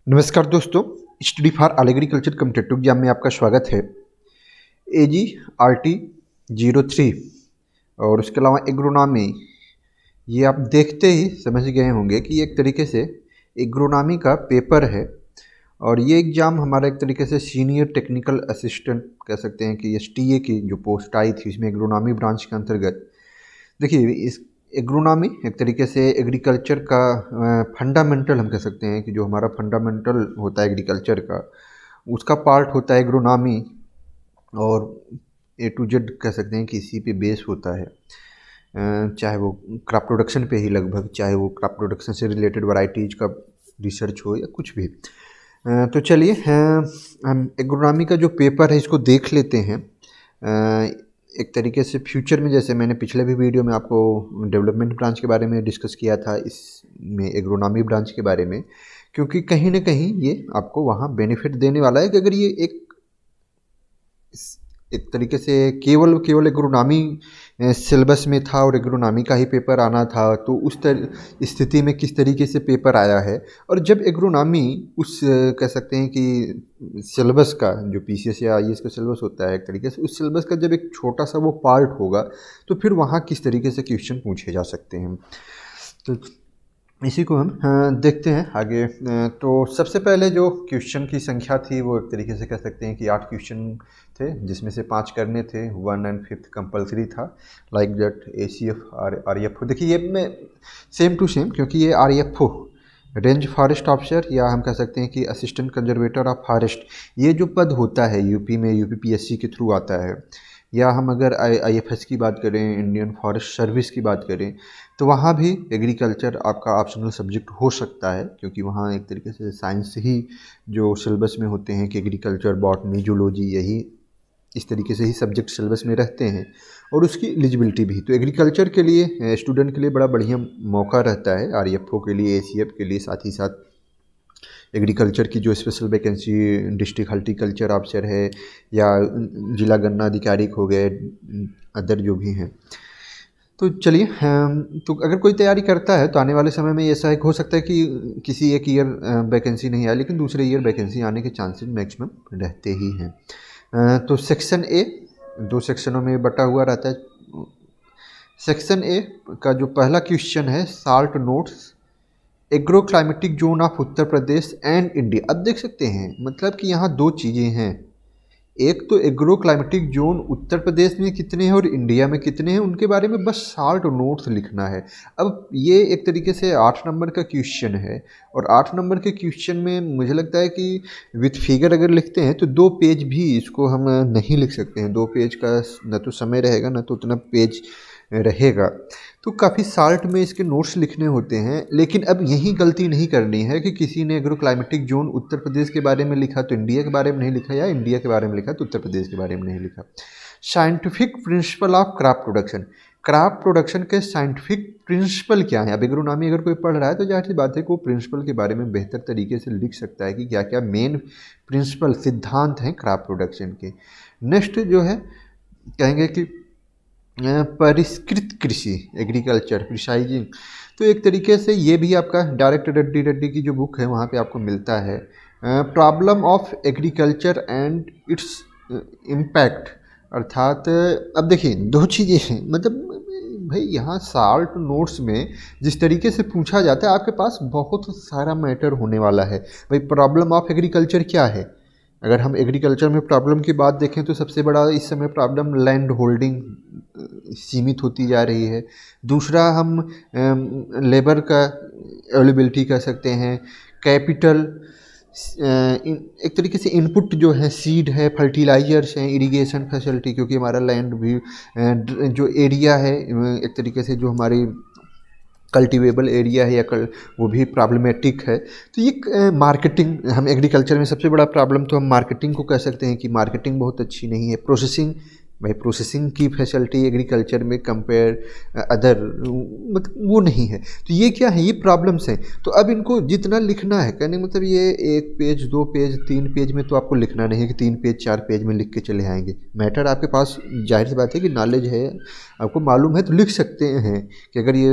नमस्कार दोस्तों। Study for all agriculture competitive exam में आपका स्वागत है। AGRT 03 और उसके अलावा एग्रोनॉमी, ये आप देखते ही समझ गए होंगे कि एक तरीके से एग्रोनॉमी का पेपर है। और ये एग्ज़ाम हमारा एक तरीके से सीनियर टेक्निकल असिस्टेंट कह सकते हैं कि STA की जो पोस्ट आई थी इसमें एग्रोनॉमी ब्रांच के अंतर्गत। देखिए, इस एग्रोनॉमी एक तरीके से एग्रीकल्चर का फंडामेंटल हम कह सकते हैं कि जो हमारा फंडामेंटल होता है एग्रीकल्चर का, उसका पार्ट होता है एग्रोनॉमी। और A to Z कह सकते हैं कि इसी पे बेस होता है। चाहे वो क्रॉप प्रोडक्शन पे ही लगभग, चाहे वो क्रॉप प्रोडक्शन से रिलेटेड वैरायटीज़ का रिसर्च हो या कुछ भी। तो चलिए, हम एग्रोनॉमी का जो पेपर है इसको देख लेते हैं। एक तरीके से फ्यूचर में, जैसे मैंने पिछले भी वीडियो में आपको डेवलपमेंट ब्रांच के बारे में डिस्कस किया था, इसमें एग्रोनॉमी ब्रांच के बारे में, क्योंकि कहीं ना कहीं ये आपको वहाँ बेनिफिट देने वाला है कि अगर ये एक तरीके से केवल केवल एग्रोनॉमी सिलेबस में था और एग्रोनॉमी का ही पेपर आना था, तो उस स्थिति में किस तरीके से पेपर आया है। और जब एग्रोनॉमी उस कह सकते हैं कि सिलेबस का, जो PCS या IAS का सिलेबस होता है एक तरीके से, उस सिलेबस का जब एक छोटा सा वो पार्ट होगा तो फिर वहाँ किस तरीके से क्वेश्चन पूछे जा सकते हैं। तो इसी को हम देखते हैं आगे। तो सबसे पहले जो क्वेश्चन की संख्या थी वो एक तरीके से कह सकते हैं कि 8 क्वेश्चन थे, जिसमें से 5 करने थे, 1 और 5 कंपलसरी था। लाइक दैट ACF और RFO। देखिए, ये में सेम टू सेम, क्योंकि ये RFO रेंज फॉरेस्ट ऑफिसर, या हम कह सकते हैं कि असिस्टेंट कंजर्वेटर ऑफ फॉरेस्ट, ये जो पद होता है यूपी में, UPPSC के थ्रू आता है। या हम अगर IFS की बात करें, इंडियन फॉरेस्ट सर्विस की बात करें, तो वहाँ भी एग्रीकल्चर आपका ऑप्शनल सब्जेक्ट हो सकता है, क्योंकि वहाँ एक तरीके से साइंस ही जो सिलेबस में होते हैं कि एग्रीकल्चर, बॉटनी, जूलॉजी, यही इस तरीके से ही सब्जेक्ट सिलेबस में रहते हैं। और उसकी एलिजिबिलिटी भी, तो एग्रीकल्चर के लिए स्टूडेंट के लिए बड़ा बढ़िया मौका रहता है, RFO के लिए, ACF के लिए, साथ ही साथ एग्रीकल्चर की जो special vacancy district horticulture officer है, या जिला गन्ना अधिकारी हो गए, अदर जो भी हैं। तो चलिए, तो अगर कोई तैयारी करता है तो आने वाले समय में ऐसा एक हो सकता है कि किसी एक ईयर वैकेंसी नहीं आए, लेकिन दूसरे ईयर वैकेंसी आने के चांसेस मैक्सिमम रहते ही हैं। तो सेक्शन A 2 सेक्शनों में बटा हुआ रहता है। सेक्शन A का जो पहला क्वेश्चन है, salt notes agro climatic zone of Uttar Pradesh and India. अब देख सकते हैं, मतलब कि यहाँ 2 चीज़ें हैं। एक तो agro climatic zone Uttar Pradesh में कितने हैं और इंडिया में कितने हैं, उनके बारे में बस शार्ट नोट्स लिखना है। अब ये एक तरीके से 8 नंबर का क्वेश्चन है, और 8 नंबर के क्वेश्चन में मुझे लगता है कि विथ फिगर अगर लिखते हैं तो 2 पेज भी इसको हम नहीं लिख सकते हैं। 2 पेज का न तो समय रहेगा, न तो उतना पेज रहेगा। तो काफ़ी शार्ट में इसके नोट्स लिखने होते हैं। लेकिन अब यही गलती नहीं करनी है कि किसी ने agro climatic zone Uttar Pradesh के बारे में लिखा तो इंडिया के बारे में नहीं लिखा, या इंडिया के बारे में लिखा तो उत्तर प्रदेश के बारे में नहीं लिखा। Scientific principle of crop production, crop production के साइंटिफिक प्रिंसिपल क्या है। अब एग्रोनॉमी अगर कोई पढ़ रहा है तो जाहिर सी बात है कि वो प्रिंसिपल के बारे में बेहतर तरीके से लिख सकता है कि क्या क्या मेन प्रिंसिपल सिद्धांत हैं क्रॉप प्रोडक्शन के। नेक्स्ट जो है, कहेंगे कि परिष्कृत कृषि, एग्रीकल्चर प्रिसाइजिंग। तो एक तरीके से ये भी आपका डायरेक्ट रेड्डी की जो बुक है वहाँ पे आपको मिलता है। Problem of agriculture and its impact, अर्थात अब देखिए 2 चीज़ें हैं। मतलब भाई, यहाँ शार्ट नोट्स में जिस तरीके से पूछा जाता है, आपके पास बहुत सारा मैटर होने वाला है। भाई, प्रॉब्लम ऑफ एग्रीकल्चर क्या है। अगर हम एग्रीकल्चर में प्रॉब्लम की बात देखें तो सबसे बड़ा इस समय प्रॉब्लम लैंड होल्डिंग सीमित होती जा रही है। दूसरा, हम लेबर का अवेलेबिलिटी कह सकते हैं, कैपिटल, एक तरीके से इनपुट जो है, सीड है, फर्टिलाइजर्स हैं, इरिगेशन फैसिलिटी, क्योंकि हमारा लैंड भी जो एरिया है, एक तरीके से जो हमारी कल्टीवेबल एरिया है, या वो भी प्रॉब्लमेटिक है। तो ये मार्केटिंग, हम एग्रीकल्चर में सबसे बड़ा प्रॉब्लम तो हम मार्केटिंग को कह सकते हैं कि मार्केटिंग बहुत अच्छी नहीं है। प्रोसेसिंग भाई प्रोसेसिंग की फैसिलिटी एग्रीकल्चर में कंपेयर अदर मतलब वो नहीं है। तो ये क्या है, ये प्रॉब्लम्स हैं। तो अब इनको जितना लिखना है, कहने का मतलब ये 1 पेज 2 पेज 3 पेज में तो आपको लिखना नहीं है कि 3 पेज 4 पेज में लिख के चले आएंगे। मैटर आपके पास जाहिर सी बात है कि नॉलेज है, आपको मालूम है तो लिख सकते हैं कि अगर ये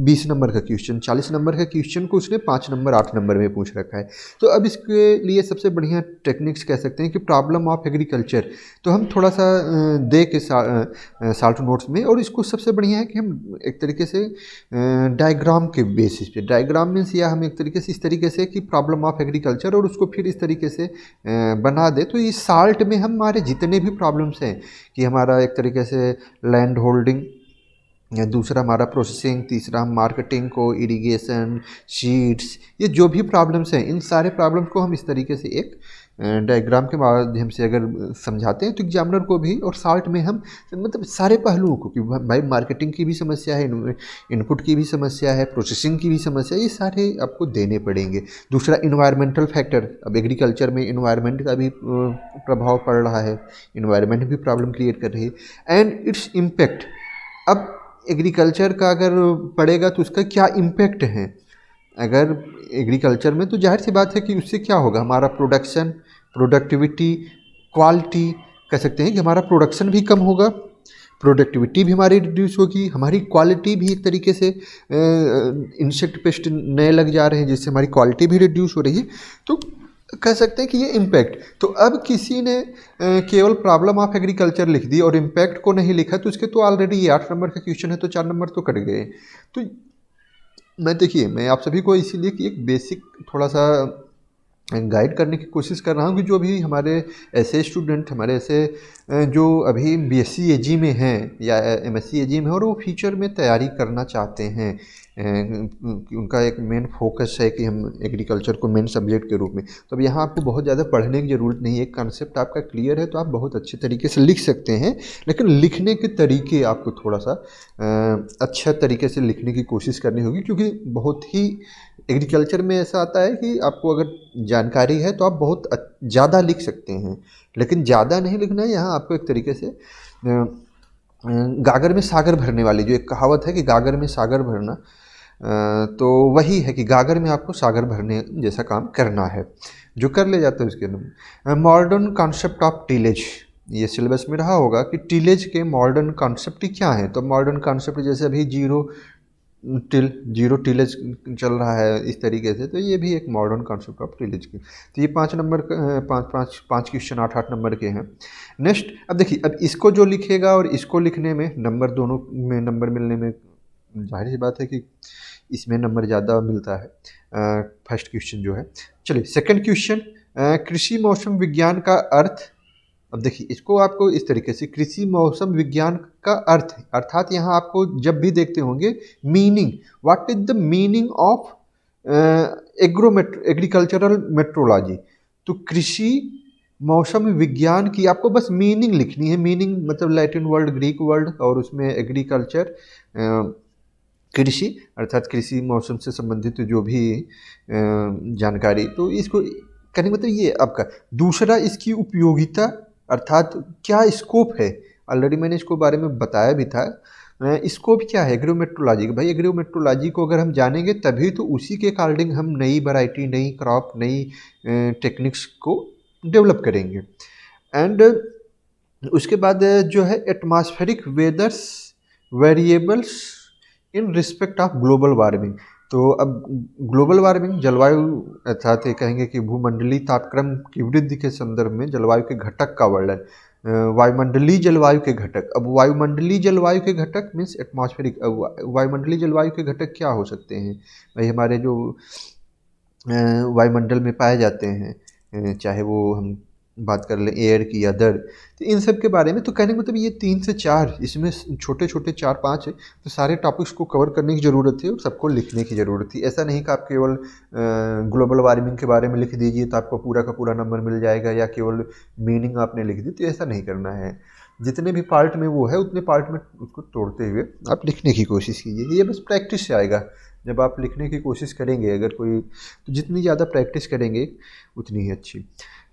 20 नंबर का क्वेश्चन 40 नंबर का क्वेश्चन को उसने 5 नंबर 8 नंबर में पूछ रखा है। तो अब इसके लिए सबसे बढ़िया टेक्निक्स कह सकते हैं कि प्रॉब्लम ऑफ एग्रीकल्चर, तो हम थोड़ा सा दे के साल्ट नोट्स में, और इसको सबसे बढ़िया है कि हम एक तरीके से डायग्राम के बेसिस पे, डायग्राम मीन्स या हम एक तरीके से इस तरीके से कि प्रॉब्लम ऑफ एग्रीकल्चर और उसको फिर इस तरीके से बना दे। तो इस साल्ट में हमारे जितने भी प्रॉब्लम्स हैं कि हमारा एक तरीके से लैंड होल्डिंग, या दूसरा हमारा प्रोसेसिंग, तीसरा हम मार्केटिंग को, इरिगेशन, सीड्स, ये जो भी प्रॉब्लम्स हैं इन सारे प्रॉब्लम्स को हम इस तरीके से एक डायग्राम के माध्यम से अगर समझाते हैं तो एग्जामिनर को भी, और साल्ट में हम मतलब सारे पहलुओं को कि भाई मार्केटिंग की भी समस्या है, इनपुट की भी समस्या है, प्रोसेसिंग की भी समस्या है, ये सारे आपको देने पड़ेंगे। दूसरा इन्वायरमेंटल फैक्टर, अब एग्रीकल्चर में इन्वायरमेंट का भी प्रभाव पड़ रहा है, इन्वायरमेंट भी प्रॉब्लम क्रिएट कर रही है, एंड इट्स इम्पैक्ट। अब एग्रीकल्चर का अगर पड़ेगा तो उसका क्या इम्पैक्ट है, अगर एग्रीकल्चर में, तो जाहिर सी बात है कि उससे क्या होगा, हमारा प्रोडक्शन, प्रोडक्टिविटी, क्वालिटी, कह सकते हैं कि हमारा प्रोडक्शन भी कम होगा, प्रोडक्टिविटी भी हमारी रिड्यूस होगी, हमारी क्वालिटी भी एक तरीके से इंसेक्ट पेस्ट नए लग जा रहे हैं जिससे हमारी क्वालिटी भी रिड्यूस हो रही है। तो कह सकते हैं कि ये इम्पैक्ट, तो अब किसी ने केवल प्रॉब्लम ऑफ एग्रीकल्चर लिख दी और इम्पैक्ट को नहीं लिखा, तो उसके तो ऑलरेडी ये 8 नंबर का क्वेश्चन है तो 4 नंबर तो कट गए। तो मैं देखिए, मैं आप सभी को इसीलिए कि एक बेसिक थोड़ा सा गाइड करने की कोशिश कर रहा हूँ कि जो भी हमारे ऐसे स्टूडेंट, हमारे ऐसे जो अभी बीएससी एजी में हैं या एमएससी एजी में हैं और वो फ्यूचर में तैयारी करना चाहते हैं, कि उनका एक मेन फोकस है कि हम एग्रीकल्चर को मेन सब्जेक्ट के रूप में, तो अब यहाँ आपको बहुत ज़्यादा पढ़ने की ज़रूरत नहीं है, एक कॉन्सेप्ट आपका क्लियर है तो आप बहुत अच्छे तरीके से लिख सकते हैं। लेकिन लिखने के तरीके आपको थोड़ा सा अच्छा तरीके से लिखने की कोशिश करनी होगी, क्योंकि बहुत ही एग्रीकल्चर में ऐसा आता है कि आपको अगर जानकारी है तो आप बहुत ज़्यादा लिख सकते हैं, लेकिन ज़्यादा नहीं लिखना है। यहाँ आपको एक तरीके से गागर में सागर भरने वाली जो एक कहावत है कि गागर में सागर भरना, तो वही है कि गागर में आपको सागर भरने जैसा काम करना है, जो कर ले जाते हैं उसके अंदर। मॉडर्न कॉन्सेप्ट ऑफ टिलेज, ये सिलेबस में रहा होगा कि टिलेज के मॉडर्न कॉन्सेप्ट क्या है। तो मॉडर्न कॉन्सेप्ट जैसे अभी जीरो टिलेज चल रहा है इस तरीके से, तो ये भी एक मॉडर्न कॉन्सेप्ट ऑफ टिलेज की। तो ये 5 नंबर पाँच क्वेश्चन 8 नंबर के हैं। नेक्स्ट, अब देखिए, अब इसको जो लिखेगा और इसको लिखने में नंबर, दोनों में नंबर मिलने में जाहिर सी बात है कि इसमें नंबर ज़्यादा मिलता है फर्स्ट क्वेश्चन जो है। चलिए सेकंड क्वेश्चन, कृषि मौसम विज्ञान का अर्थ। अब देखिए, इसको आपको इस तरीके से, कृषि मौसम विज्ञान का अर्थ, अर्थात यहाँ आपको जब भी देखते होंगे meaning, what is the meaning of agricultural metrology. तो कृषि मौसम विज्ञान की आपको बस मीनिंग लिखनी है। मीनिंग मतलब लैटिन वर्ड, ग्रीक वर्ड, और उसमें एग्रीकल्चर, कृषि अर्थात कृषि मौसम से संबंधित जो भी जानकारी, तो इसको कहने का मतलब ये आपका। दूसरा, इसकी उपयोगिता अर्थात क्या स्कोप है, ऑलरेडी मैंने इसको बारे में बताया भी था। स्कोप क्या है एग्रोमेट्रोलॉजी का, भाई एग्रोमेट्रोलॉजी को अगर हम जानेंगे तभी तो उसी के अकॉर्डिंग हम नई वैरायटी, नई क्रॉप, नई टेक्निक्स को डेवलप करेंगे। एंड उसके बाद जो है atmospheric वेदर्स variables in respect of global warming. तो अब ग्लोबल वार्मिंग, जलवायु अर्थात ये कहेंगे कि भूमंडलीय तापक्रम की वृद्धि के संदर्भ में जलवायु के घटक का वर्णन, वायुमंडलीय जलवायु के घटक। अब वायुमंडलीय जलवायु के घटक मीन्स एटमॉस्फेरिक, वायुमंडलीय जलवायु के घटक क्या हो सकते हैं भाई, हमारे जो वायुमंडल में पाए जाते हैं, चाहे वो हम बात कर लें एयर की या दर, तो इन सब के बारे में। तो कहने का मतलब ये 3 से 4, इसमें छोटे छोटे 4-5 है, तो सारे टॉपिक्स को कवर करने की ज़रूरत थी और सबको लिखने की ज़रूरत थी। ऐसा नहीं कि आप केवल ग्लोबल वार्मिंग के बारे में लिख दीजिए तो आपको पूरा का पूरा नंबर मिल जाएगा, या केवल मीनिंग आपने लिख दी, तो ऐसा नहीं करना है। जितने भी पार्ट में वो है उतने पार्ट में उसको तोड़ते हुए आप लिखने की कोशिश कीजिए। ये बस प्रैक्टिस से आएगा, जब आप लिखने की कोशिश करेंगे अगर कोई, तो जितनी ज़्यादा प्रैक्टिस करेंगे उतनी ही अच्छी।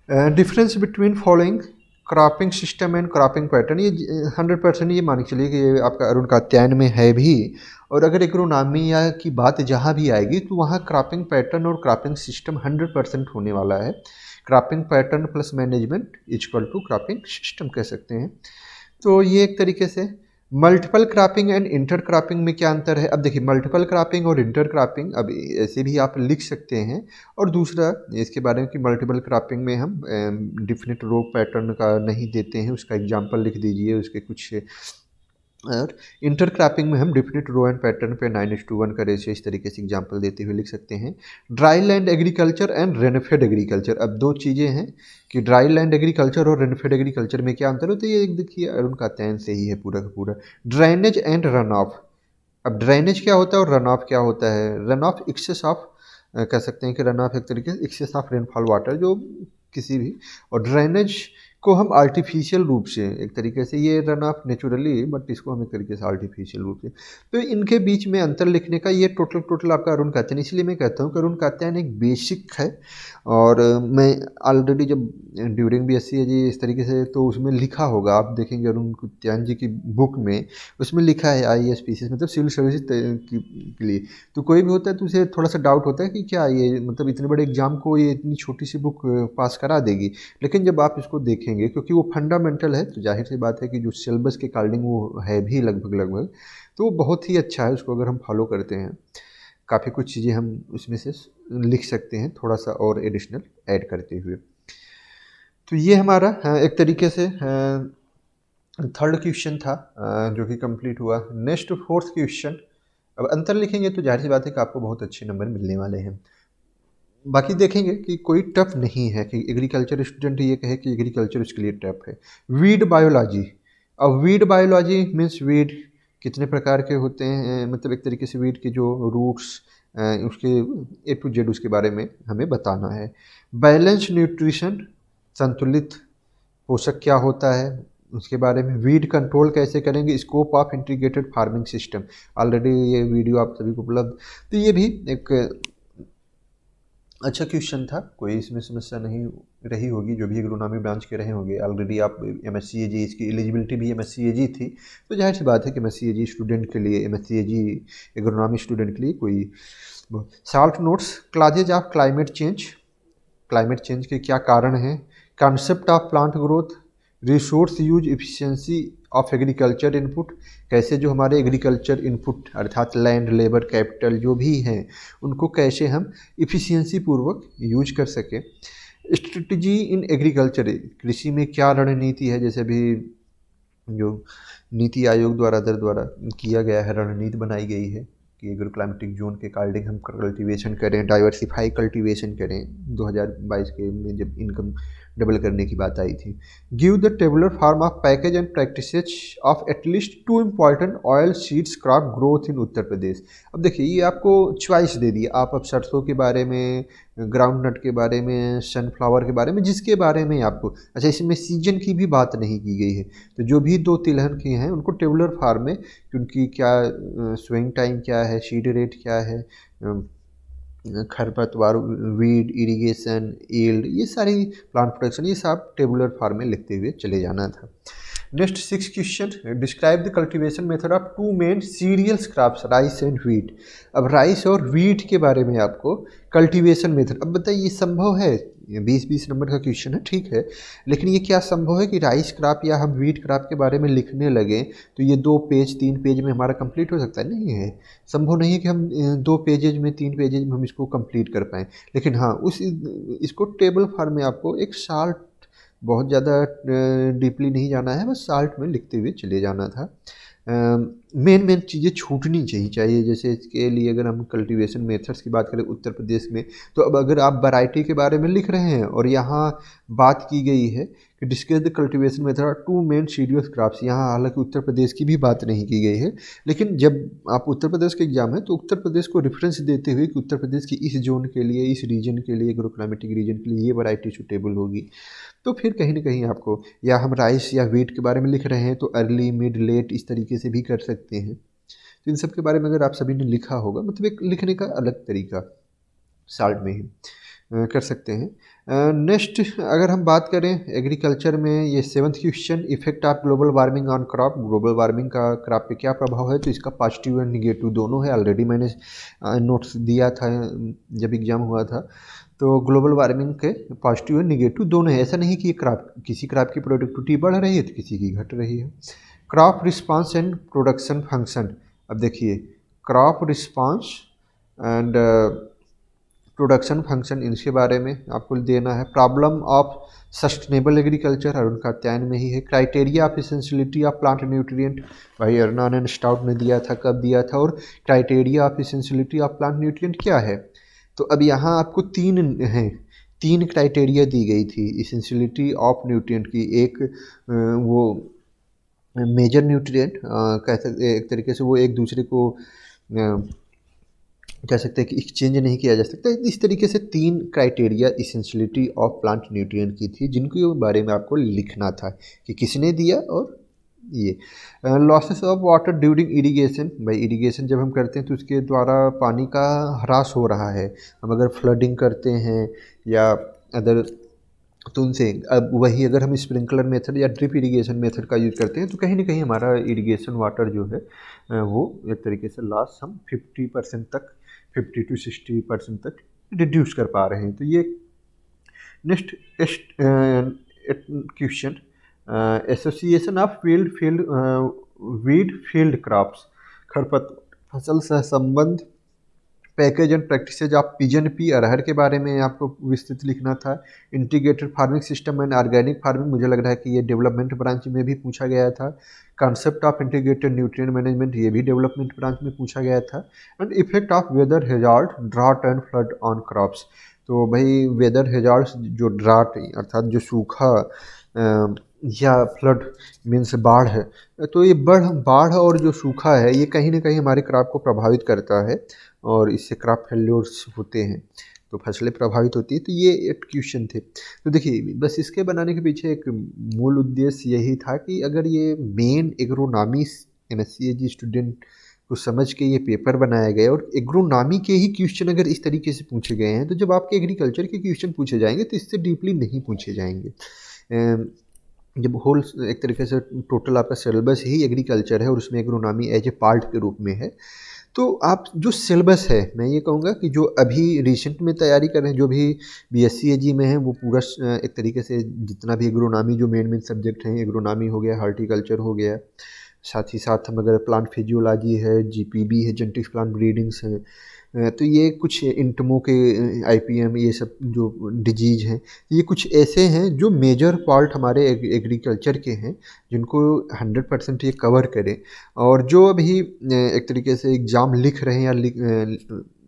Difference between following cropping system and cropping pattern, ये 100% ये मान के चलिए कि ये आपका अरुण कात्यायन में है भी। और अगर एग्रोनॉमी या की बात जहाँ भी आएगी तो वहाँ क्रॉपिंग पैटर्न और क्रॉपिंग सिस्टम 100% होने वाला है। Cropping pattern plus management equal to cropping system कह सकते हैं। तो ये एक तरीके से multiple cropping and inter cropping में क्या अंतर है। अब देखिए मल्टीपल क्रॉपिंग और इंटर क्रॉपिंग अब ऐसे भी आप लिख सकते हैं। और दूसरा इसके बारे में कि मल्टीपल क्रॉपिंग में हम डिफिनिट रो पैटर्न का नहीं देते हैं, उसका एग्जांपल लिख दीजिए उसके कुछ। और इंटर क्रॉपिंग में हम डिफिनिट रो एंड पैटर्न पे 9:1 का रेशियो इस तरीके से एग्जांपल देते हुए लिख सकते हैं। Dry land agriculture and rainfed agriculture, अब दो चीज़ें हैं कि ड्राई लैंड एग्रीकल्चर और रेनफेड एग्रीकल्चर में क्या अंतर होता है। ये एक देखिए अरुण कात्यायन से ही है पूरा का पूरा। ड्रेनेज एंड रन ऑफ, अब ड्रेनेज क्या होता है और रन ऑफ क्या होता है। रन ऑफ एक्सेस ऑफ, कह सकते हैं कि रन ऑफ एक तरीके से एक्सेस ऑफ रेनफॉल वाटर जो किसी भी, और ड्रेनेज को हम आर्टिफिशियल रूप से एक तरीके से, ये रन ऑफ नेचुरली बट इसको हम एक तरीके से आर्टिफिशियल रूप से, तो इनके बीच में अंतर लिखने का ये टोटल आपका अरुण कात्यायन। इसलिए मैं कहता हूँ कि अरुण कात्यायन एक बेसिक है। और मैं ऑलरेडी जब ड्यूरिंग BSc जी इस तरीके से तो उसमें लिखा होगा, आप देखेंगे अरुण कात्यायन जी की बुक में उसमें लिखा है IAS PCS मतलब सिविल सर्विस के लिए। तो कोई भी होता है तो उसे थोड़ा सा डाउट होता है कि क्या ये मतलब इतने बड़े एग्जाम को ये इतनी छोटी सी बुक पास करा देगी। लेकिन जब आप इसको देखेंगे क्योंकि वो फंडामेंटल है तो जाहिर सी बात है कि जो सिलेबस के अकॉर्डिंग वो है भी लगभग तो वो बहुत ही अच्छा है। उसको अगर हम फॉलो करते हैं काफ़ी कुछ चीज़ें हम उसमें से लिख सकते हैं थोड़ा सा और एडिशनल ऐड करते हुए। तो ये हमारा एक तरीके से थर्ड क्वेश्चन था जो कि कंप्लीट हुआ। नेक्स्ट फोर्थ क्वेश्चन, अब अंतर लिखेंगे तो जाहिर सी बात है कि आपको बहुत अच्छे नंबर मिलने वाले हैं। बाकी देखेंगे कि कोई टफ नहीं है कि एग्रीकल्चर स्टूडेंट ये कहे कि एग्रीकल्चर उसके लिए टफ है। वीड बायोलॉजी, अब वीड बायोलॉजी मीन्स वीड कितने प्रकार के होते हैं, मतलब एक तरीके से वीड के जो रूट्स उसके A to Z उसके बारे में हमें बताना है। बैलेंस न्यूट्रिशन, संतुलित पोषक क्या होता है उसके बारे में। वीड कंट्रोल कैसे करेंगे, scope of integrated farming system, already ये वीडियो आप सभी को उपलब्ध। तो ये भी एक अच्छा क्वेश्चन था, कोई इसमें समस्या नहीं रही होगी। जो भी एग्रोनॉमी ब्रांच के रहे होंगे ऑलरेडी आप MSc AG, इसकी एलिजिबिलिटी भी MSc AG थी। तो जाहिर सी बात है कि MSc AG स्टूडेंट के लिए, MSc AG एग्रोनॉमी स्टूडेंट के लिए कोई short notes. Clauses of climate change, climate change के क्या कारण हैं। Concept of plant growth, resource use efficiency of agriculture input, कैसे जो हमारे एग्रीकल्चर इनपुट अर्थात लैंड लेबर कैपिटल जो भी हैं उनको कैसे हम इफ़िशियंसी पूर्वक यूज कर सकें। स्ट्रेटजी इन एग्रीकल्चर, कृषि में क्या रणनीति है, जैसे अभी जो नीति आयोग द्वारा किया गया है, रणनीति बनाई गई है कि एग्रो क्लाइमेटिक जोन के अकॉर्डिंग हम कल्टीवेशन करें, डाइवर्सिफाई कल्टीवेशन करें। 2022 के में जब इनकम डबल करने की बात आई थी। Give the tabular form of package and practices of at least 2 important oil seeds crop growth in Uttar Pradesh. अब देखिए ये आपको चॉइस दे दिया, आप अब सरसों के बारे में, ग्राउंड नट के बारे में, सनफ्लावर के बारे में, जिसके बारे में आपको, अच्छा इसमें सीजन की भी बात नहीं की गई है। तो जो भी 2 तिलहन के हैं उनको टेबुलर फॉर्म में, उनकी क्या स्विंग टाइम क्या है, सीड रेट क्या है, खरपतवार, वीड, इरिगेशन, यील्ड, ये सारी प्लांट प्रोडक्शन, ये सब टेबुलर फॉर्म में लिखते हुए चले जाना था। Next 6 question, describe the cultivation method of 2 main cereals crops rice and wheat. अब राइस और व्हीट के बारे में आपको कल्टीवेशन मेथड, अब बताइए ये संभव है, 20-20 नंबर का क्वेश्चन है ठीक है, लेकिन ये क्या संभव है कि राइस क्रॉप या हम व्हीट क्रॉप के बारे में लिखने लगे तो ये 2 पेज 3 पेज में हमारा कंप्लीट हो सकता है? नहीं है, संभव नहीं है कि हम 2 पेजेज में 3 पेजेज में हम इसको कंप्लीट कर पाएँ। लेकिन हाँ उस इसको टेबल फॉर्म में आपको एक शार्ट, बहुत ज़्यादा डीपली नहीं जाना है, बस शार्ट में लिखते हुए चले जाना था। मेन चीज़ें छूटनी चाहिए। जैसे इसके लिए अगर हम कल्टीवेशन मेथड्स की बात करें उत्तर प्रदेश में, तो अब अगर आप वैरायटी के बारे में लिख रहे हैं और यहाँ बात की गई है कि discuss the cultivation method 2 main serious crops, यहाँ हालांकि उत्तर प्रदेश की भी बात नहीं की गई है, लेकिन जब आप उत्तर प्रदेश के एग्जाम है तो उत्तर प्रदेश को रेफरेंस देते हुए कि उत्तर प्रदेश की इस जोन के लिए, इस रीजन के लिए, एग्रो क्लाइमेटिक रीजन के लिए ये वैरायटी सूटेबल होगी। तो फिर कहीं ना कहीं आपको, या हम राइस या व्हीट के बारे में लिख रहे हैं तो अर्ली मिड लेट इस तरीके से भी कर सकते हैं। तो इन सब के बारे में अगर आप सभी ने लिखा होगा, मतलब एक लिखने का अलग तरीका शार्ट में ही कर सकते हैं। नेक्स्ट अगर हम बात करें एग्रीकल्चर में, ये 7th question, effect of global warming on crop. Global warming का क्रॉप पे क्या प्रभाव है, तो इसका पॉजिटिव एंड निगेटिव दोनों है। ऑलरेडी मैंने नोट्स दिया था जब एग्जाम हुआ था। तो ग्लोबल वार्मिंग के पॉजिटिव एंड निगेटिव दोनों है। ऐसा नहीं कि क्रॉप, किसी क्रॉप की प्रोडक्टिविटी बढ़ रही है तो किसी की घट रही है। Crop response and production function. अब देखिए, crop response and production function, इनके बारे में आपको देना है। प्रॉब्लम ऑफ सस्टेनेबल एग्रीकल्चर, और उनका अध्ययन में ही है। Criteria of essentiality of plant nutrient, भाई अर्नान एंड स्टाउट ने दिया था, कब दिया था, और criteria of essentiality of plant nutrient क्या है। तो अब यहाँ आपको तीन हैं, तीन क्राइटेरिया दी गई थी एसेंशियलिटी ऑफ न्यूट्रिएंट की। एक वो मेजर न्यूट्रिएंट कह सकते, एक तरीके से वो एक दूसरे को कह सकते हैं कि एक्सचेंज नहीं किया जा सकता। इस तरीके से तीन criteria essentiality of plant nutrient की थी, जिनके बारे में आपको लिखना था कि किसने दिया। और ये losses of water during irrigation, भाई इरिगेशन जब हम करते हैं तो उसके द्वारा पानी का ह्रास हो रहा है। हम अगर फ्लडिंग करते हैं या अदर, तो उनसे अब वही अगर हम स्प्रिंकलर मेथड या ड्रिप इरिगेशन मेथड का यूज़ करते हैं तो कहीं ना कहीं हमारा इरिगेशन वाटर जो है वो एक तरीके से लॉस हम 50% तक, 50 to 60% तक रिड्यूस कर पा रहे हैं। तो ये next question, association of weed field crops, खरपतवार फसल से संबंध, package and practices of pigeon pea, अरहर के बारे में आपको विस्तृत लिखना था। Integrated farming system and organic farming, मुझे लग रहा है कि ये डेवलपमेंट ब्रांच में भी पूछा गया था। Concept of integrated nutrient management, ये भी डेवलपमेंट ब्रांच में पूछा गया था। And effect of weather hazard, drought and flood on crops. तो भाई वेदर हैजार्ड्स, जो ड्राउट अर्थात जो सूखा या फ्लड मीन्स बाढ़ है, तो ये बाढ़ और जो सूखा है ये कहीं ना कहीं हमारे क्रॉप को प्रभावित करता है और इससे क्रॉप फेल्योर्स होते हैं, तो फसलें प्रभावित होती है। तो ये एक क्वेश्चन थे। तो देखिए, बस इसके बनाने के पीछे एक मूल उद्देश्य यही था कि अगर ये मेन एग्रोनॉमी MSc स्टूडेंट को समझ के ये पेपर बनाया गया और एग्रोनॉमी के ही क्वेश्चन अगर इस तरीके से पूछे गए हैं, तो जब आपके एग्रीकल्चर के क्वेश्चन पूछे जाएंगे तो इससे डीपली नहीं पूछे जाएंगे। जब होल एक तरीके से टोटल आपका सिलेबस ही एग्रीकल्चर है और उसमें एग्रोनॉमी एज ए पार्ट के रूप में है, तो आप जो सिलेबस है, मैं ये कहूँगा कि जो अभी रिसेंट में तैयारी कर रहे हैं, जो भी BSc AG में है, वो पूरा एक तरीके से जितना भी एग्रोनॉमी जो मेन सेब्जेक्ट हैं, एग्रोनॉमी हो गया, हार्टिकल्चर हो गया, साथ ही साथ हम अगर प्लांट फिजियोलॉजी है, GPB है, जेनेटिक्स प्लांट ब्रीडिंग्स हैं, तो ये कुछ इंटमो के IPM, ये सब जो डिजीज हैं, ये कुछ ऐसे हैं जो मेजर पार्ट हमारे एग्रीकल्चर के हैं, जिनको 100% ये कवर करें। और जो अभी एक तरीके से एग्ज़ाम लिख रहे हैं या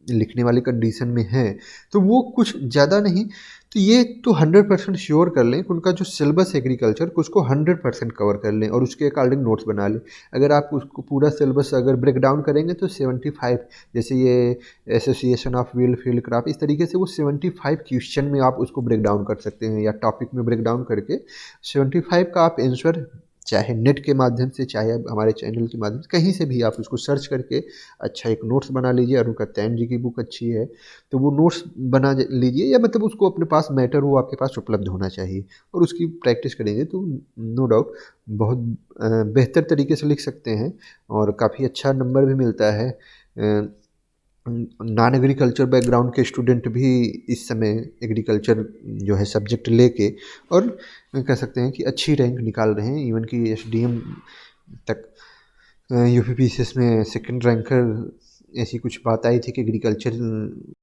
लिखने वाली कंडीशन में हैं, तो वो कुछ ज़्यादा नहीं, तो ये तो 100% श्योर कर लें कि उनका जो सिलेबस एग्रीकल्चर को उसको 100% कवर कर लें और उसके अकॉर्डिंग नोट्स बना लें। अगर आप उसको पूरा सिलेबस अगर ब्रेक डाउन करेंगे तो 75, जैसे ये एसोसिएशन ऑफ फील्ड क्रॉप, इस तरीके से वो 75 क्वेश्चन में आप उसको ब्रेक डाउन कर सकते हैं, या टॉपिक में ब्रेक डाउन करके 75 का आप आंसर, चाहे नेट के माध्यम से, चाहे हमारे चैनल के माध्यम से, कहीं से भी आप उसको सर्च करके अच्छा एक नोट्स बना लीजिए। अरुण कत्यायन जी की बुक अच्छी है, तो वो नोट्स बना लीजिए, या मतलब उसको अपने पास मैटर वो आपके पास उपलब्ध होना चाहिए, और उसकी प्रैक्टिस करेंगे तो नो डाउट बहुत बेहतर तरीके से लिख सकते हैं और काफ़ी अच्छा नंबर भी मिलता है। नॉन एग्रीकल्चर बैकग्राउंड के स्टूडेंट भी इस समय एग्रीकल्चर जो है सब्जेक्ट लेके और कह सकते हैं कि अच्छी रैंक निकाल रहे हैं, इवन कि SDM तक UPPCS में सेकंड रैंकर, ऐसी कुछ बात आई थी कि एग्रीकल्चर